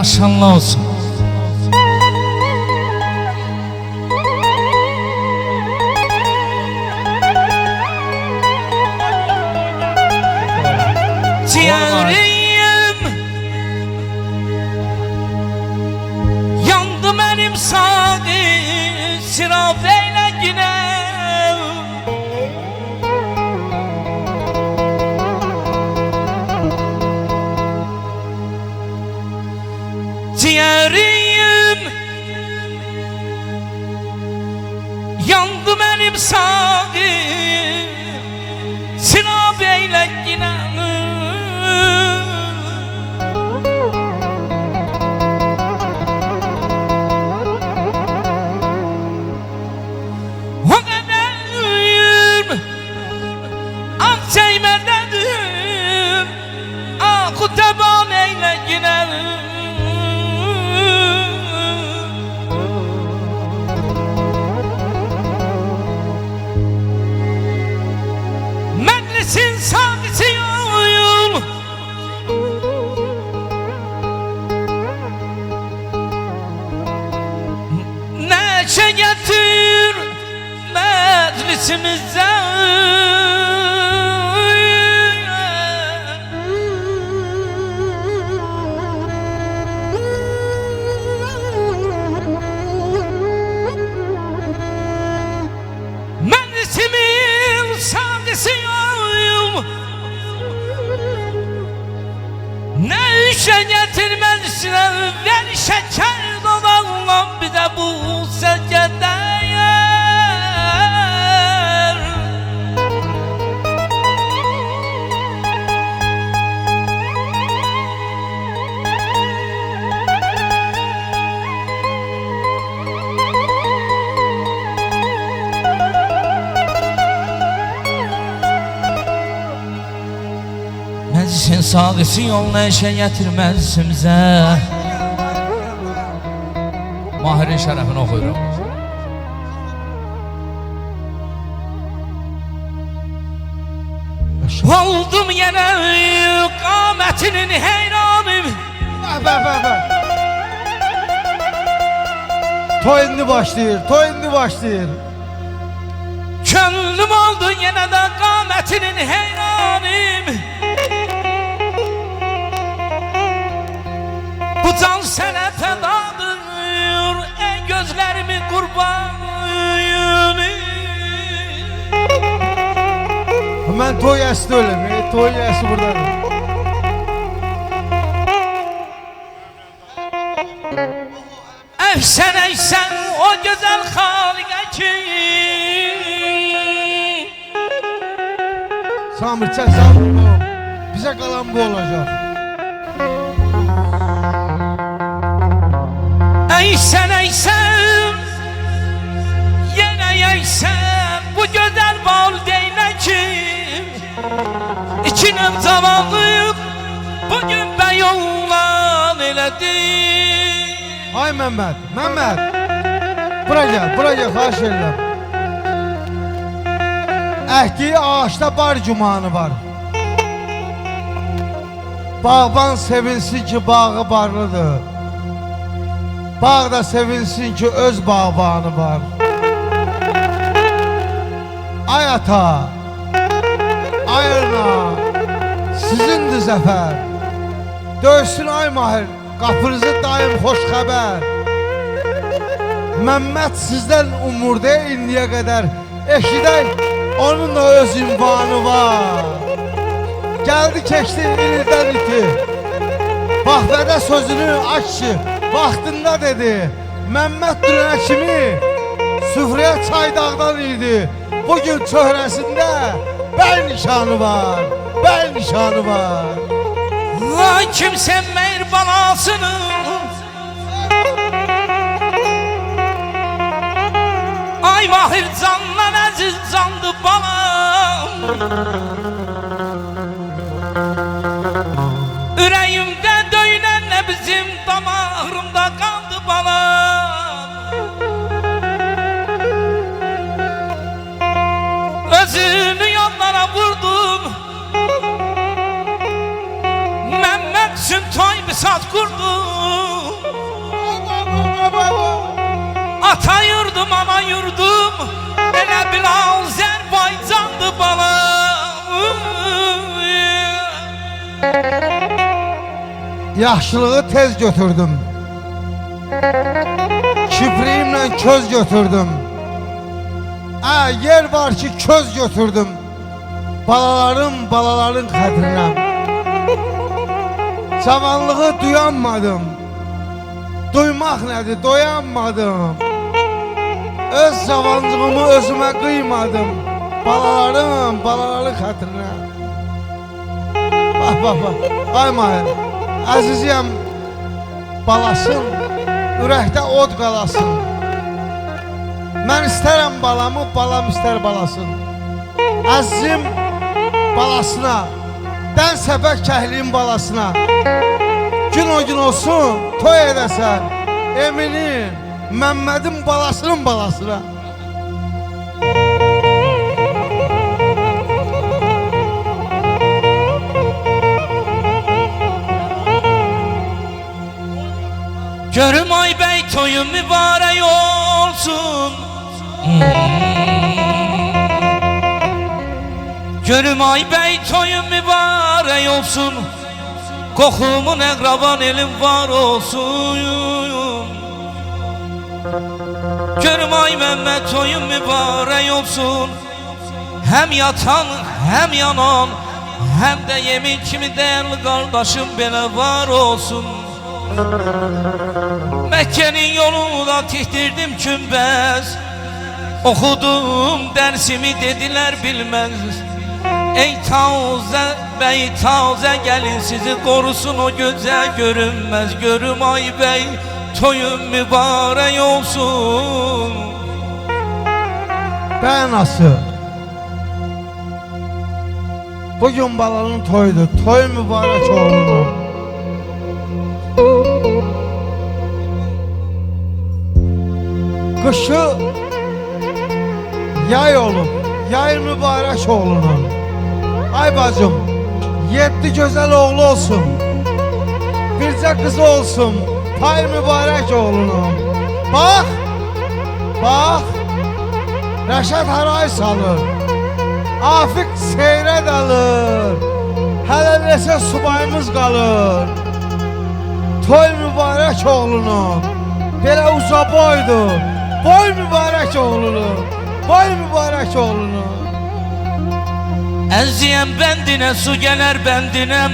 maşallah olsun. Ciğerim yandı benim sadi sıra beyle yine. Ciğerim yandı benim sadi sıra beyle yine. Akçeymededir akı teban eyle yine. Meclisin sancısıyım neşe getir meclisimize. Meclisimin sancısıyım ne işe getirmezsin ver şeker dolanlan bize bu secde. Meclisin sağısı yol neşe getirmez bize. Mahir'in şerefini okuyorum. Oldum yine kametinin heyranım. Toy indi başlayır, toy indi başlayır. Könlüm oldu yine de kametinin heyranım. Bu can sana fedadır ey gözlerimin kurbanı. Hemen toy yası öyle, toy yası burada. Efsen eysen o güzel Halige ki. Samir çek Samir, bize kalan bu olacak. Eysen eysen yine eysen bu güzel bal değne ki. İçinin zavallıyım bugün ben yollan eledim. Ay Mehmet, Mehmet. Buraya gel, xahiş edirəm. Əhdiyi ağaçda bar cumanı var. Bağban sevinsin ki bağı barlıdır. Bağ da sevinsin ki öz bağbanı var. Ay ata, ay ana, sizindir zəfər. Döysün ay Mahir, qapınızı daim xoş xəbər. Məhəmməd sizdən umurdu indiyə qədər. Eşidək, onun da öz ünvanı var. Gəldi keçdi ildən iti. Bahvədə sözünü aç ki, vaxtında dedi. Məhəmməd Dürənə kimi süfrəyə çaydağdan idi. Bugün çöhrəsində bəy nişanı var, bəy nişanı var. Vay kimse meyr balasını ay Mahir canla aziz candı balam. Yüreğimde döyünen ne bizim damarımda kaldı balam. Özünü yollara vurdum, Mehmet Süntoy bir saat kurdum. Yaxşılığı tez götürdüm. Kipriyimlə köz götürdüm. Yer var ki köz götürdüm. Balaların xətrinə. Cavanlığı duyanmadım. Duymaq nədir, doyanmadım. Öz cavancığımı özümə qıymadım. Balaların xətrinə. Bax. Ay Mahir, əziziyəm balasın, ürəkdə od qalasın. Mən istərəm balamı, balam istər balasın. Əzizim balasına, dən səbək kəhliyin balasına. Gün o gün olsun, toy edəsən Eminin, Məmmədin balasının balasına. Görüm ay bey toyun mübarek olsun. Görüm ay bey toyun mübarek olsun. Kokumun ekraban elim var olsun. Görüm ay Mehmet toyun mübarek olsun. Hem yatan hem yanan hem de yemin kimi değerli kardeşim bana var olsun. Mekke'nin yolunda tihtirdim kümbez. Okudum dersimi dediler bilmez. Ey taze bey taze gelin sizi korusun o göze görünmez. Görüm ay bey toyun mübarek olsun. Bənası. Bugün balanın toyudur. Toy mübarek oğlunun. Kışı yay olup, yay mübarek oğlunun. Ay bacım, 7 güzel oğlu olsun, birce kızı olsun, pay mübarek oğlunun. Bak, Rəşad haray salır, Afik seyrə dalır, hələləsə subayımız qalır. Toy mübarek oğlunun, belə uca boydur, boy mübarek oğlunun, boy mübarek oğlunun. Əziyəm bəndinə su gələr bəndinəm.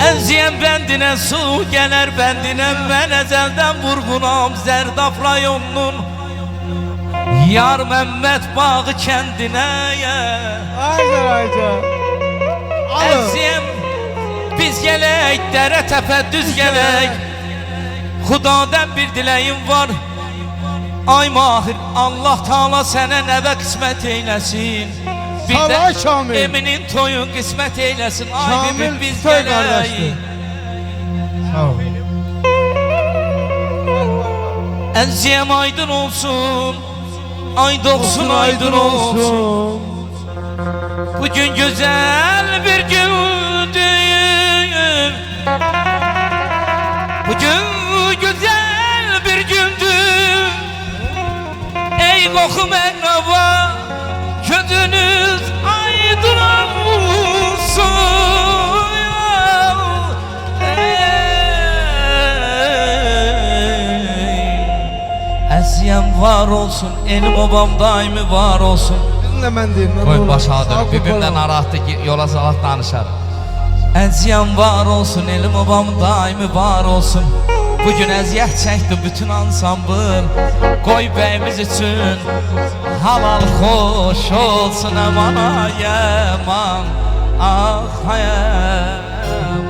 Əziyəm bəndinə su gələr bəndinəm. Mən əzəldən vurğunam Zərdab rayonunun Yar Məmməd bağı kəndinə. Ayca. Əziyəm biz gələk, dərə təpə düz gələk. Xudadan bir diləyim var. Ay Mahir, Allah Taala sənə nəvə qismət eyləsin. Bir də Eminin toyun qismət eyləsin. Ay bibi biz gələk. Əziyəm aydın olsun, ay doğsun aydın olsun. Bugün güzel bir gündür. Bugün güzel bir gündür. Ey kokum enava, gözünüz aydın olsun. Əziyəm var olsun, elim obam daimi var olsun. Bizimlə mən deyim. Qoy başadır, bibimlə narahatdır ki, yola salaq danışar. Əziyəm var olsun, elim obam daimi var olsun. Bugün əziyyət çəkdi bütün ansambl. Qoy bəyimiz üçün halal xoş olsun. Aman ay aman, ah ay aman.